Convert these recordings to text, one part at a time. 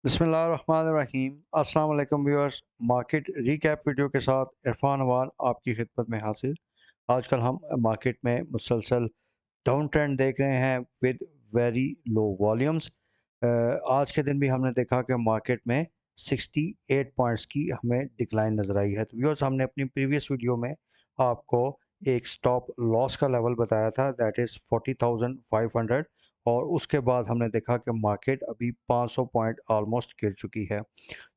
बिस्मिल्लाहिर्रहमानिर्रहीम। अस्सलाम वालेकुम व्यूअर्स। मार्केट रीकैप वीडियो के साथ इरफान अवान आपकी खिदमत में हाजिर। आजकल हम मार्केट में मुसलसल डाउन ट्रेंड देख रहे हैं विद वेरी लो वॉल्यूम्स। आज के दिन भी हमने देखा कि मार्केट में 68 पॉइंट्स की हमें डिक्लाइन नज़र आई है। तो व्यूअर्स, हमने अपनी प्रीवियस वीडियो में आपको एक स्टॉप लॉस का लेवल बताया था, दैट इज़ 40,500, और उसके बाद हमने देखा कि मार्केट अभी 500 पॉइंट ऑलमोस्ट गिर चुकी है।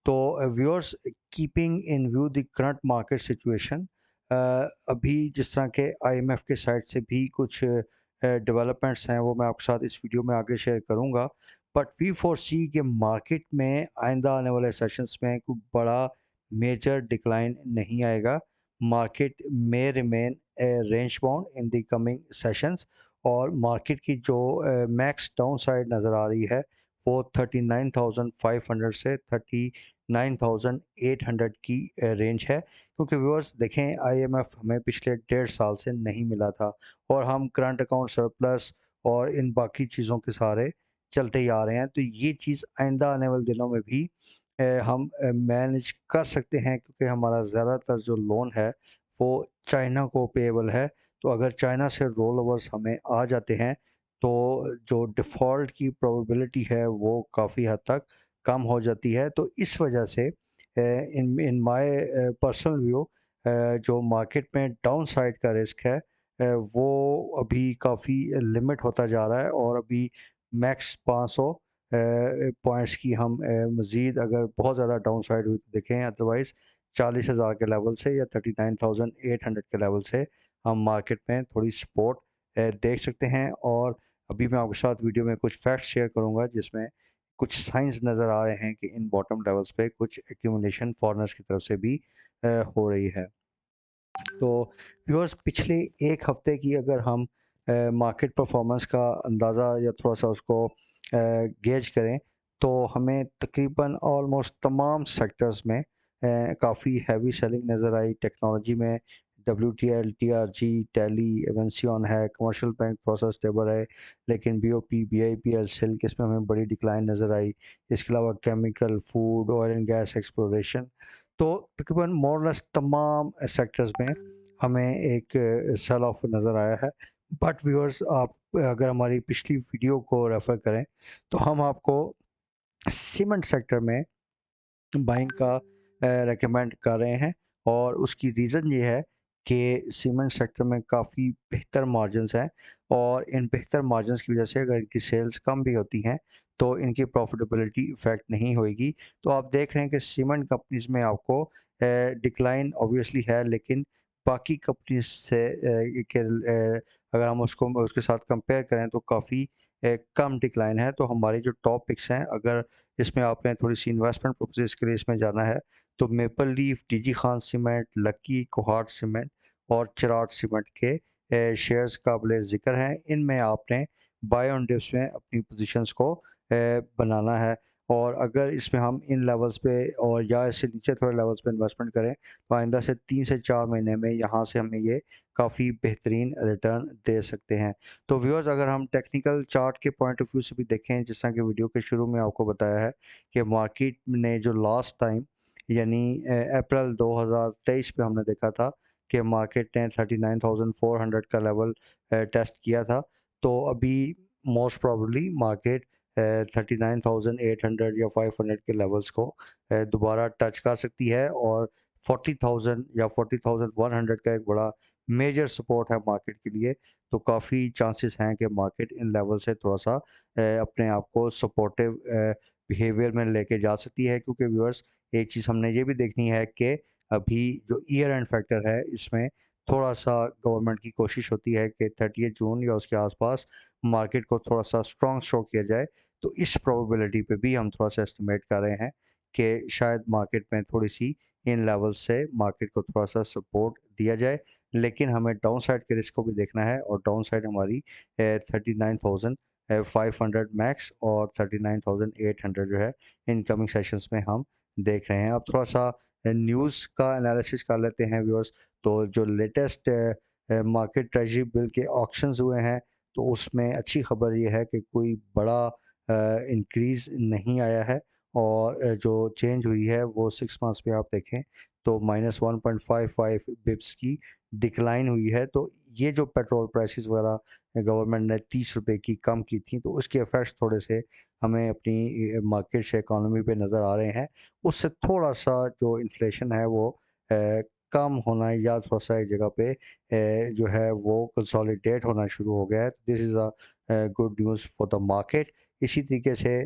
तो viewers, keeping in view the current market situation, अभी जिस तरह के आईएमएफ के साइड से भी कुछ डेवलपमेंट्स हैं वो मैं आपके साथ इस वीडियो में आगे शेयर करूंगा। बट वी फोर सी कि मार्केट में आइंदा आने वाले सेशंस में कोई बड़ा मेजर डिक्लाइन नहीं आएगा। मार्केट में remain range bound in the coming sessions, और मार्केट की जो मैक्स डाउन साइड नज़र आ रही है वो 39,500 से 39,800 की रेंज है। क्योंकि व्यूअर्स देखें, आईएमएफ हमें पिछले 1.5 साल से नहीं मिला था, और हम करंट अकाउंट सरप्लस और इन बाकी चीज़ों के सहारे चलते ही आ रहे हैं। तो ये चीज़ आइंदा आने वाले दिनों में भी हम मैनेज कर सकते हैं, क्योंकि हमारा ज़्यादातर जो लोन है वो चाइना को पेएबल है। तो अगर चाइना से रोल ओवर्स हमें आ जाते हैं तो जो डिफ़ॉल्ट की प्रोबेबिलिटी है वो काफ़ी हद तक कम हो जाती है। तो इस वजह से इन इन माय पर्सनल व्यू, जो मार्केट में डाउन साइड का रिस्क है वो अभी काफ़ी लिमिट होता जा रहा है, और अभी मैक्स 500 पॉइंट्स की हम मज़ीद अगर बहुत ज़्यादा डाउन साइड हुई तो देखें। अदरवाइज़ 40,000 के लेवल से या 39,800 के लेवल से हम मार्केट में थोड़ी सपोर्ट देख सकते हैं। और अभी मैं आपके साथ वीडियो में कुछ फैक्ट शेयर करूंगा जिसमें कुछ साइंस नज़र आ रहे हैं कि इन बॉटम लेवल्स पे कुछ एक्यूमुलेशन फॉरेनर्स की तरफ से भी हो रही है। तो व्यूअर्स, पिछले एक हफ्ते की अगर हम मार्केट परफॉर्मेंस का अंदाज़ा या थोड़ा सा उसको गेज करें तो हमें तकरीबन ऑलमोस्ट तमाम सेक्टर्स में काफ़ी हैवी सेलिंग नज़र आई। टेक्नोलॉजी में W T L, T R G, tally, Avanceon है। कमर्शियल बैंक प्रोसेस स्टेबल है, लेकिन B O P, B I P L, silk, इसमें हमें बड़ी डिक्लाइन नज़र आई। इसके अलावा chemical, food, oil and gas exploration, तो तकरीबन मोरलेस तमाम सेक्टर्स में हमें एक सेल ऑफ नज़र आया है। बट व्यूअर्स, आप अगर हमारी पिछली वीडियो को रेफ़र करें तो हम आपको सीमेंट सेक्टर में बाइंग का रेकमेंड कर रहे हैं, और उसकी रीज़न ये है कि सीमेंट सेक्टर में काफ़ी बेहतर मार्जिन्स हैं, और इन बेहतर मार्जिन्स की वजह से अगर इनकी सेल्स कम भी होती हैं तो इनकी प्रॉफिटेबिलिटी इफ़ेक्ट नहीं होएगी। तो आप देख रहे हैं कि सीमेंट कंपनीज़ में आपको डिक्लाइन ऑब्वियसली है, लेकिन बाकी कंपनीज से अगर हम उसको उसके साथ कंपेयर करें तो काफ़ी कम डिक्लाइन है। तो हमारी जो टॉप पिक्स हैं, अगर इसमें आपने थोड़ी-सी इन्वेस्टमेंट पर्पसेज़ के लिए इसमें जाना है, तो maple leaf, DG Khan cement, lucky, Kohat cement और चिराग सीमेंट के शेयर्स काबिले ज़िक्र हैं। इनमें आपने बाय ऑन डिप्स में अपनी पोज़ीशंस को बनाना है, और अगर इसमें हम इन लेवल्स पे और या इससे नीचे थोड़े लेवल्स पे इन्वेस्टमेंट करें तो आइंदा से 3 से 4 महीने में यहाँ से हमें ये काफ़ी बेहतरीन रिटर्न दे सकते हैं। तो व्यूअर्स, अगर हम टेक्निकल चार्ट के पॉइंट ऑफ व्यू से भी देखें, जिस तरह की वीडियो के शुरू में आपको बताया है कि मार्केट ने जो लास्ट टाइम यानी अप्रैल 2023 में हमने देखा था कि मार्केट ने 39,400 का लेवल टेस्ट किया था। तो अभी मोस्ट प्रोबेबली मार्केट 39,800 या 500 के लेवल्स को दोबारा टच कर सकती है, और 40,000 या 40,100 का एक बड़ा मेजर सपोर्ट है मार्केट के लिए। तो काफ़ी चांसेस हैं कि मार्केट इन लेवल से थोड़ा सा अपने आप को सपोर्टिव बिहेवियर में लेके जा सकती है। क्योंकि व्यूअर्स, एक चीज़ हमने ये भी देखनी है कि अभी जो ईयर एंड फैक्टर है इसमें थोड़ा सा गवर्नमेंट की कोशिश होती है कि 30 जून या उसके आसपास मार्केट को थोड़ा सा स्ट्रॉन्ग शो किया जाए। तो इस प्रोबेबिलिटी पे भी हम थोड़ा सा एस्टिमेट कर रहे हैं कि शायद मार्केट में थोड़ी सी इन लेवल से मार्केट को थोड़ा सा सपोर्ट दिया जाए। लेकिन हमें डाउन साइड के रिस्क को भी देखना है, और डाउन साइड हमारी 39,500 मैक्स और 39,800 जो है इनकमिंग सेशंस में हम देख रहे हैं। अब थोड़ा सा न्यूज़ का एनालिसिस कर लेते हैं व्यूअर्स। तो जो लेटेस्ट मार्केट ट्रेजरी बिल के ऑक्शंस हुए हैं, तो उसमें अच्छी खबर ये है कि कोई बड़ा इंक्रीज़ नहीं आया है, और जो चेंज हुई है वो 6 मंथ्स में आप देखें तो -1.55 बिप्स की डिक्लाइन हुई है। तो ये जो पेट्रोल प्राइसेस वगैरह गवर्नमेंट ने 30 रुपए की कम की थी, तो उसके इफ़ेक्ट्स थोड़े से हमें अपनी मार्केट्स इकोनॉमी पे नज़र आ रहे हैं। उससे थोड़ा-सा जो इन्फ्लेशन है वो कम होना या थोड़ा-सा एक जगह पे जो है वो कंसोलिडेट होना शुरू हो गया है। This is good news for the market. इसी तरीके से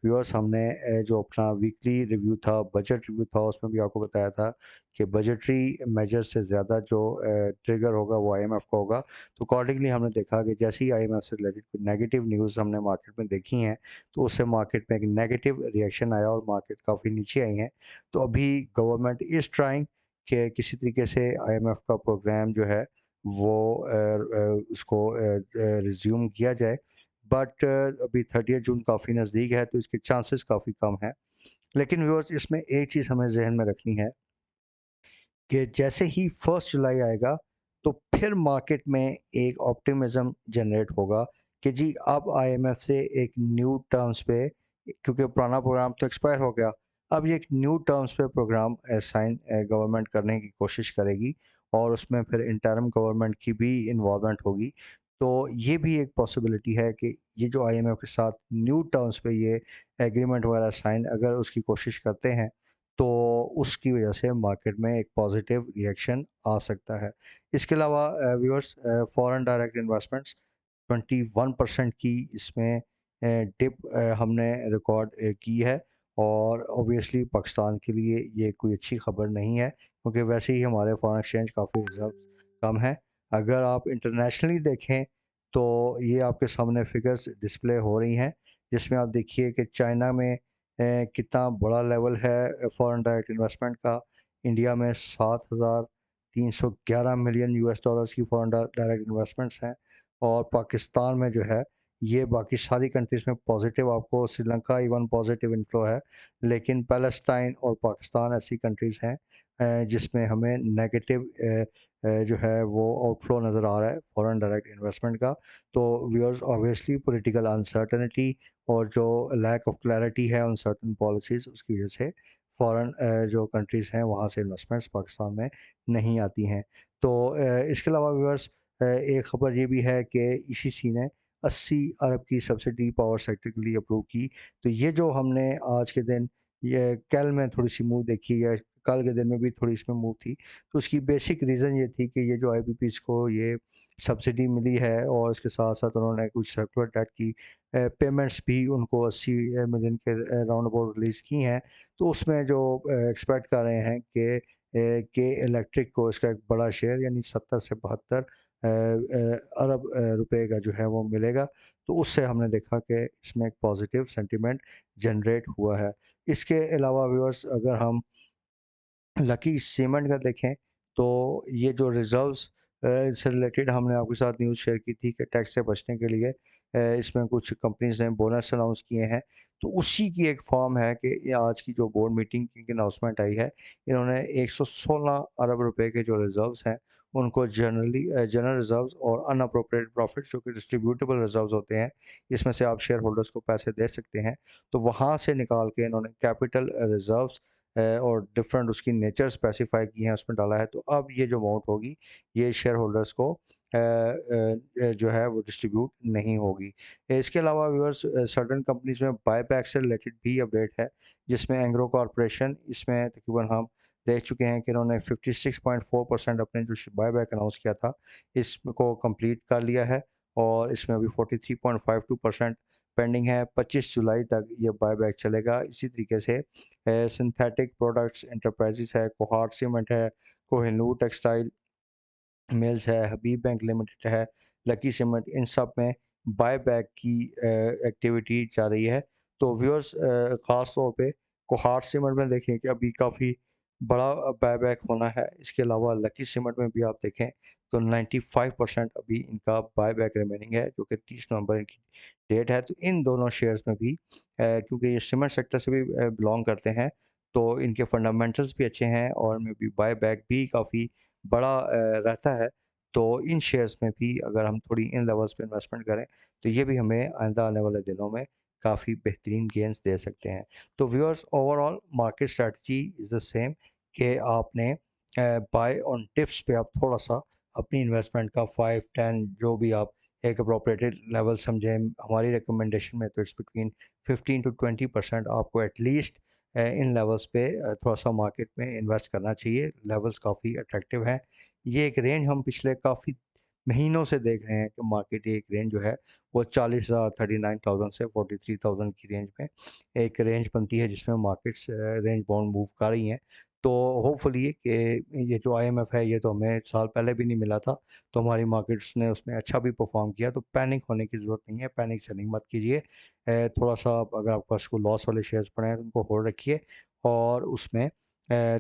व्यूअर्स हमने जो अपना वीकली रिव्यू था, बजट रिव्यू था, उसमें भी आपको बताया था कि बजटरी मेजर से ज़्यादा जो ट्रिगर होगा वो आईएमएफ का होगा। तो अकॉर्डिंगली हमने देखा कि जैसे ही आईएमएफ से रिलेटेड कोई नेगेटिव न्यूज़ हमने मार्केट में देखी हैं, तो उससे मार्केट में एक नेगेटिव रिएक्शन आया और मार्केट काफ़ी नीचे आई है। तो अभी गवर्नमेंट इज़ ट्राइंग कि किसी तरीके से आईएमएफ का प्रोग्राम जो है वो उसको रिज़्यूम किया जाए। बट अभी 30 जून काफ़ी नज़दीक है, तो इसके चांसेस काफ़ी कम हैं। लेकिन व्यूअर्स इसमें एक चीज़ हमें ज़हन में रखनी है कि जैसे ही 1 जुलाई आएगा, तो फिर मार्केट में एक ऑप्टिमिज़्म जनरेट होगा कि जी अब आईएमएफ से एक न्यू टर्म्स पे, क्योंकि पुराना प्रोग्राम तो एक्सपायर हो गया, अब ये एक न्यू टर्म्स पे प्रोग्राम साइन गवर्नमेंट करने की कोशिश करेगी और उसमें फिर इंटरिम गवर्नमेंट की भी इन्वॉल्वमेंट होगी। तो ये भी एक पॉसिबिलिटी है कि ये जो आईएमएफ के साथ न्यू टर्म्स पे ये एग्रीमेंट वगैरह साइन अगर उसकी कोशिश करते हैं, तो उसकी वजह से मार्केट में एक पॉजिटिव रिएक्शन आ सकता है। इसके अलावा व्यूअर्स फॉरेन डायरेक्ट इन्वेस्टमेंट्स 21% की इसमें डिप हमने रिकॉर्ड की है और ऑब्वियसली पाकिस्तान के लिए ये कोई अच्छी खबर नहीं है, क्योंकि वैसे ही हमारे फॉरेन एक्सचेंज काफ़ी रिजर्व कम है। अगर आप इंटरनेशनली देखें तो ये आपके सामने फिगर्स डिस्प्ले हो रही हैं, जिसमें आप देखिए कि चाइना में कितना बड़ा लेवल है फॉरेन डायरेक्ट इन्वेस्टमेंट का। इंडिया में 7,311 मिलियन यूएस डॉलर्स की फॉरेन डायरेक्ट इन्वेस्टमेंट्स हैं और पाकिस्तान में जो है ये बाकी सारी कंट्रीज़ में पॉजिटिव, आपको श्रीलंका इवन पॉजिटिव इनफ्लो है, लेकिन पैलेस्टाइन और पाकिस्तान ऐसी कंट्रीज़ हैं जिसमें हमें नेगेटिव जो है वो आउटफ्लो नज़र आ रहा है फॉरेन डायरेक्ट इन्वेस्टमेंट का। तो व्यूअर्स ऑब्वियसली पॉलिटिकल अनसर्टेनिटी और जो लैक ऑफ क्लैरिटी है ऑन सर्टेन पॉलिसीज़, उसकी वजह से फॉरेन जो कंट्रीज़ हैं वहाँ से इन्वेस्टमेंट्स पाकिस्तान में नहीं आती हैं। तो इसके अलावा व्यूअर्स एक ख़बर ये भी है कि ईसीसी ने 80 अरब की सब्सिडी पावर सेक्टर के लिए अप्रूव की। तो ये जो हमने आज के दिन ये कल में थोड़ी-सी मूव देखी है, कल के दिन में भी थोड़ी इसमें मूव थी। तो उसकी बेसिक रीज़न ये थी कि ये जो आईपीपीज़ को ये सब्सिडी मिली है और इसके साथ-साथ उन्होंने कुछ सर्कुलर डेट की पेमेंट्स भी उनको 80 मिलियन के राउंड अबाउट रिलीज़ की हैं। तो उसमें जो एक्सपेक्ट कर रहे हैं कि इलेक्ट्रिक को इसका एक बड़ा शेयर यानी 70 से 72 अरब रुपए का जो है वो मिलेगा। तो उससे हमने देखा कि इसमें एक पॉजिटिव सेंटिमेंट जनरेट हुआ है। इसके अलावा व्यूअर्स अगर हम लकी सीमेंट का देखें तो ये जो रिजर्व्स से रिलेटेड हमने आपके साथ न्यूज़ शेयर की थी कि टैक्स से बचने के लिए इसमें कुछ कंपनीज ने बोनस अनाउंस किए हैं। तो उसी की एक फॉर्म है कि ये आज की जो बोर्ड मीटिंग की अनाउंसमेंट आई है, इन्होंने 116 अरब रुपए के जो रिजर्व्स हैं उनको जनरल रिजर्व्स और अनअप्रोप्रिएट प्रॉफिट्स जो कि डिस्ट्रीब्यूटेबल रिजर्व्स होते हैं, इसमें से आप शेयर होल्डर्स को पैसे दे सकते हैं, तो वहाँ से निकाल के इन्होंने कैपिटल रिजर्व्स और डिफरेंट उसकी नेचर स्पेसिफाई की हैं, उसमें डाला है। तो अब ये जो अमाउंट होगी ये शेयर होल्डर्स को जो है वो डिस्ट्रीब्यूट नहीं होगी। इसके अलावा व्यूअर्स सर्टेन कंपनीज में बायबैक से रिलेटेड भी अपडेट है, जिसमें एंग्रो कॉरपोरेशन, इसमें तकरीबन हम देख चुके हैं कि इन्होंने 56.4% अपने जो बायबैक अनाउंस किया था इसको कंप्लीट कर लिया है और इसमें अभी 43.52% पेंडिंग है। 25 जुलाई तक ये बायबैक चलेगा। इसी तरीके से सिंथेटिक प्रोडक्ट्स एंटरप्राइजेस है, कोहार्ट सीमेंट है, कोहिनूर टेक्सटाइल मिल्स है, हबीब बैंक लिमिटेड है, लकी सीमेंट, इन सब में बायबैक की एक्टिविटी चल रही है। तो व्यूअर्स ख़ास तौर पे कोहार्ट सीमेंट में देखें कि अभी काफ़ी बड़ा बायबैक होना है। इसके अलावा लकी सीमेंट में भी आप देखें तो 95% अभी इनका बायबैक रिमेनिंग है, जो कि 30 नवंबर इनकी डेट है। तो इन दोनों शेयर्स में भी क्योंकि ये सीमेंट सेक्टर से भी बिलॉन्ग करते हैं, तो इनके फंडामेंटल्स भी अच्छे हैं और इनमें भी बायबैक भी काफ़ी बड़ा रहता है। तो इन शेयर्स में भी अगर हम थोड़ी इन लेवल्स पे इन्वेस्टमेंट करें, तो ये भी हमें आइंदा आने वाले दिनों में काफ़ी बेहतरीन गेंस दे सकते हैं। तो viewers, overall market strategy is the same कि आपने बाय ऑन टिप्स पे आप थोड़ा सा अपनी इन्वेस्टमेंट का 5-10 जो भी आप एक अप्रोप्रिएटेड लेवल समझें, हमारी रिकमेंडेशन में तो इट्स बिटवीन 15 to 20% आपको एटलीस्ट इन लेवल्स पे थोड़ा सा मार्केट में इन्वेस्ट करना चाहिए। लेवल्स काफ़ी अट्रैक्टिव हैं। ये एक रेंज हम पिछले काफ़ी महीनों से देख रहे हैं कि मार्केट एक रेंज जो है वो 40,000 39,000 से 43,000 की रेंज में एक रेंज बनती है जिसमें मार्केट्स रेंज बाउंड मूव कर रही हैं। तो होपफुली कि ये जो आईएमएफ है ये तो हमें साल पहले भी नहीं मिला था, तो हमारी मार्केट्स ने उसमें अच्छा भी परफॉर्म किया। तो पैनिक होने की ज़रूरत नहीं है, पैनिक सेलिंग मत कीजिए। थोड़ा सा अगर आपके पास कोई लॉस वाले शेयर्स पड़े हैं तो उनको होल्ड रखिए और उसमें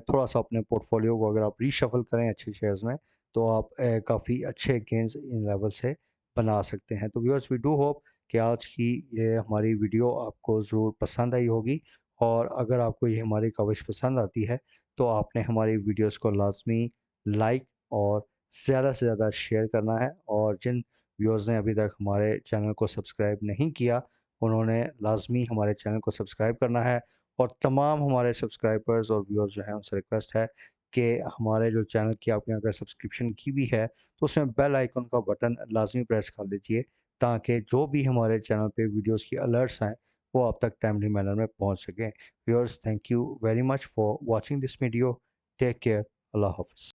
थोड़ा सा अपने पोर्टफोलियो को अगर आप रीशफल करें अच्छे शेयर्स में तो आप काफ़ी अच्छे गेंस इन लेवल से बना सकते हैं। तो व्यूअर्स, वी डू होप कि आज की ये हमारी वीडियो आपको ज़रूर पसंद आई होगी और अगर आपको ये हमारी कवरेज पसंद आती है तो आपने हमारी वीडियोस को लाजमी लाइक और ज़्यादा से ज़्यादा शेयर करना है। और जिन व्यूअर्स ने अभी तक हमारे चैनल को सब्सक्राइब नहीं किया उन्होंने लाजमी हमारे चैनल को सब्सक्राइब करना है। और तमाम हमारे सब्सक्राइबर्स और व्यूअर्स जो हैं उनसे रिक्वेस्ट है कि हमारे जो चैनल की आपने अगर सब्सक्रिप्शन की भी है तो उसमें बेल आइकन का बटन लाजमी प्रेस कर लीजिए ताकि जो भी हमारे चैनल पे वीडियोस की अलर्ट्स हैं वो आप तक टाइमली मैनर में पहुंच सकें। Viewers, thank you very much for watching this video. Take care. अल्लाह हाफ़िज़।